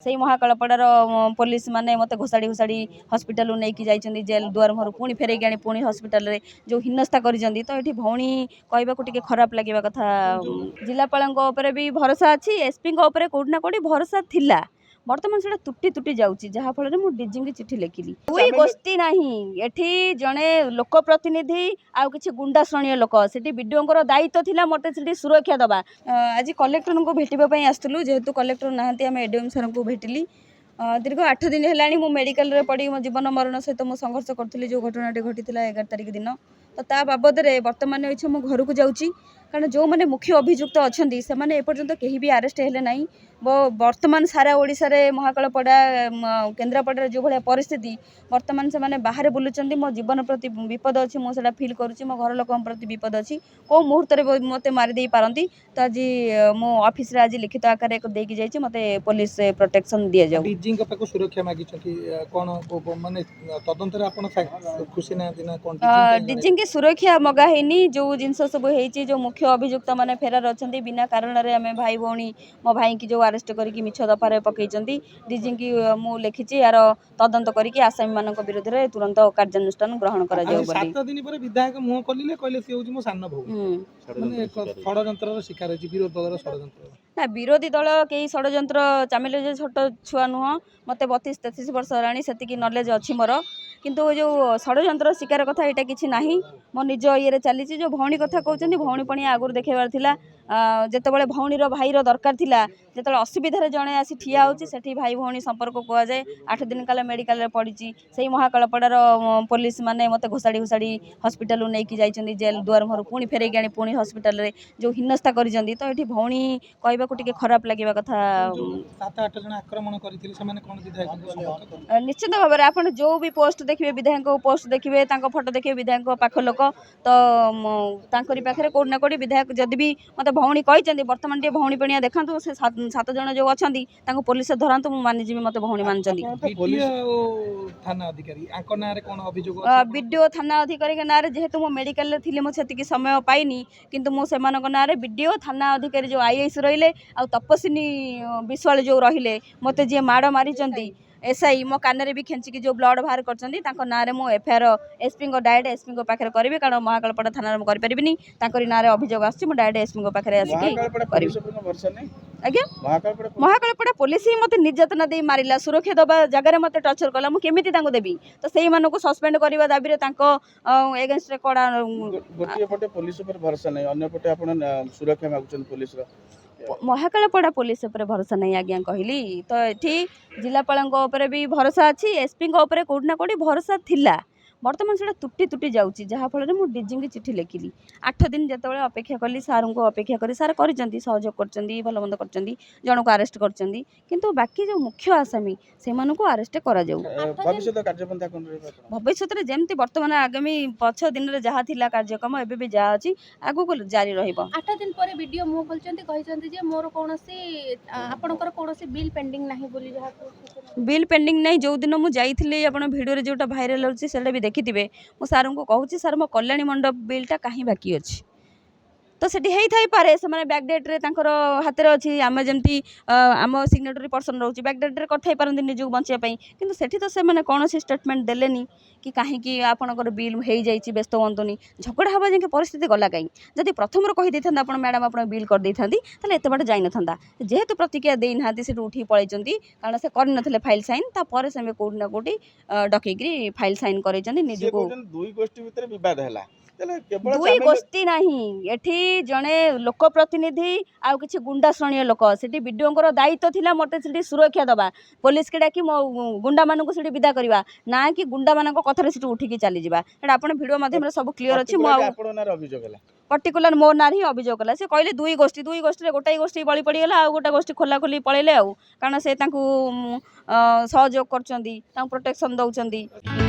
से महाकालपड़ार पुलिस माने मत घोषाड़ी घोषाड़ी हस्पिटाल नहीं जाइए जेल दुआर मुहर पुणी फेरैक आनी पुणी हस्पिटाल जो हिन्नस्ता कर तो ये भौणी कहवाक खराब लगे कथा जिलापाल भी भरोसा अच्छी एसपी कौटना कौटी भरोसा थिला बर्तमान से तुटी तुटी जाऊँगी जहाँफल मुझे डीजी की चिठी लिखिली कोई गोष्ठी नहीं एठी जड़े लोक प्रतिनिधि आउ कि गुंडा श्रेणी लोक से विडीओ दायित्व थिला मते से सुरक्षा दबा आज कलेक्टर को भेटापी आसलु जेहेतु कलेक्टर नहांती आम एडीएम सर को भेटिली दीर्घ 8 दिन है मेडिकल पड़ी मो जीवन मरण सहित मो संघर्ष करी जो घटनाटी घटी 11 तारिख दिन तो ता बाबद बर्तमान मो घर को जाऊँगी कारण जो मैंने मुख्य अभियुक्त अच्छा से एपर्तंत कहीं भी आरेस्ट हेले ना बर्तमान सारा ओडिशा रे महाकालपड़ा केन्द्रापड़ा जो भाया परिस्थिति बर्तमान से बाहर बुलूँ मो जीवन प्रति विपद अच्छी मुझे फिल करुँची मो घर लोक प्रति विपद अच्छी कौ मुहूर्त मत मारिदे पारती तो आज मो ऑफिस रे आज लिखित आकार एक देकी जाइए मत पुलिस प्रोटेक्शन दि जाऊ डीजी सुरक्षा मागी कौन माने तदंतर आपण खुशी ना डीजी की सुरक्षा मगा है जो जिनस सब होती जो मुख्य अभियुक्त मैंने फेरार अच्छा बिना कारण आम भाई भौणी मो भाई की जो आरेस्ट करके मिछ दफार पकई डीजी की मु लिखी यार तदंत करके आसामी मान विरोध में तुरंत कार्यानुष्ठान ग्रहण कर विधायक मुह कले कहले सी हूँ मो सान भौ षड्यंत्र शिकार विरोधी दल षड्यंत्र ना विरोधी दल कई षड्यंत्र चामिले जो छोट छुआ नुह मत 32-33 वर्ष होलानी सेतिकी नॉलेज अच्छी मोर किंतु जो षड्यंत्र शिकार कथा यहाँ किसी ना मो निज ये चली जो भौणी कथा कहते भौणी पणी आगुरी देखेबार थिला जितेबाला भौणीर भाईर दरकार थिला जो असुविधा जड़े आसी ठिया होती भाई भौणी संपर्क कहुए 8 दिन काल मेडिकल पड़ी से महाकालपड़ार पुलिस माने मत घोषाड़ी घोषाड़ी हस्पिटाल नहीं जाइए जेल दुआर मुहर पुणी फेरैक आनी पुणी हस्पिटाल जो हिन्नस्ता कर तो ये भौणी कहवाक खराब लगे कथा 7-8 जन आक्रमण निश्चित भाव में आप जो भी पोस्ट देखिए विधायक पोस्ट देखिए फोटो देखिए विधायक पाख लोक तो पाखे कौटना कौटी विधायक जदि भी मत भौणी कहते बर्तमान टे भौणी पणिया देखा से 7 जन जो अच्छा पुलिस धरतु मुझे मानिजी मत भौणी मानचंदी बीडीओ थाना अधिकारी ना जेहेतु मो मेडिकल थी मुझे समय पाइनी किंतु मुझे ना बीडीओ थाना अधिकारी जो आईएएस रहिले आ तपस्विनी विश्वाल जो रहिले मत जी माड़ मारी एसआई मो कान भी खेचिकी जो ब्लड बाहर कर ना एफआईआर एसपी डायरेक्ट एसपी पाखे करी कारण महाकालपड़ा थाना करें ना अभियोग आस डायरेक्ट एसपी पाखे आज्ञा महाकालपड़ा पुलिस ही मत निर्यातना दे मारा सुरक्षा दबा जगह मत टर्चर कला मुझे देवी तो से सस्पेंड करने दाबी एगेन्स्ट कड़ा गोटे पुलिस भरोसा नहीं सुरक्षा मागुन पुलिस महाकालपड़ा पुलिस उपर भरोसा नहीं आज्ञा कहली तो ये जिलापाल भी भरोसा अच्छी एसपी कौटना कौटी भरोसा थिला बर्तमान से तुटी तुटी जाऊँगी जहाँफल मुझे डीजी की चिठी लिखिली 8 दिन जो अपेक्षा कली सार को अपेक्षा करी सार कर सहयोग कर भल मंद कर जन को आरेस्ट कर बाकी जो मुख्य आसामी से आरेस्ट कर भविष्य में जमी बर्तमान आगामी पछ दिन में जहाँ थी कार्यक्रम एवं भी जहाँ अच्छी आगू जारी रहा दिन पर वीडियो मुह खोलते मोर कौन बिल पेंडिंग ना बिल पेंडिंग नहीं जो दिन मुझे भिडियो जोटा भाइराल होता देखिए मो सार को कहूँ सार मो कल्याणी मंडप बिलटा कहीं बाकी अच्छी तो सेठी पारे से बैकडेट रे हाथ में अच्छी आम जमी आम सिग्नेटरी पर्सन रोचे बैकडेट कर पारती निजक बचाई कितु सेठी तो से कौन स्टेटमेंट देलेनी कि कहीं आपंकर बिल हो जाइए व्यस्त हूँ झगड़ा हवा जाए परिस्थिति गला कहीं जदि प्रथम कही आप मैडम आप बिल कर दे था एत बाट जाइन था जेहेतु प्रतिक्रिया देना से उठी पलि कारण से कर फाइल साइन तापर से कौटना कौटी डकई फाइल साइन कर दुई गोष्ठी नहीं एठी जड़े लोक प्रतिनिधि आउ कि गुंडा श्रेणी लोक से विडीओ दायित्व थिला मते से सुरक्षा दबा पुलिस के डाकी गुंडा मान को विदा करवा ना कि गुंडा मान कथार से उठिकी चली जावा आप भिडियो माध्यम सब क्लीयर अच्छी पर्टिकुलर मो ना ही अभियोग कला से कहले दुई गोष्ठी गोटाई गोष्ठी बड़ी पड़गला आ गोटे गोष्ठी खोला खोली पलैले कारण से सहयोग कर प्रोटेक्शन दौरान।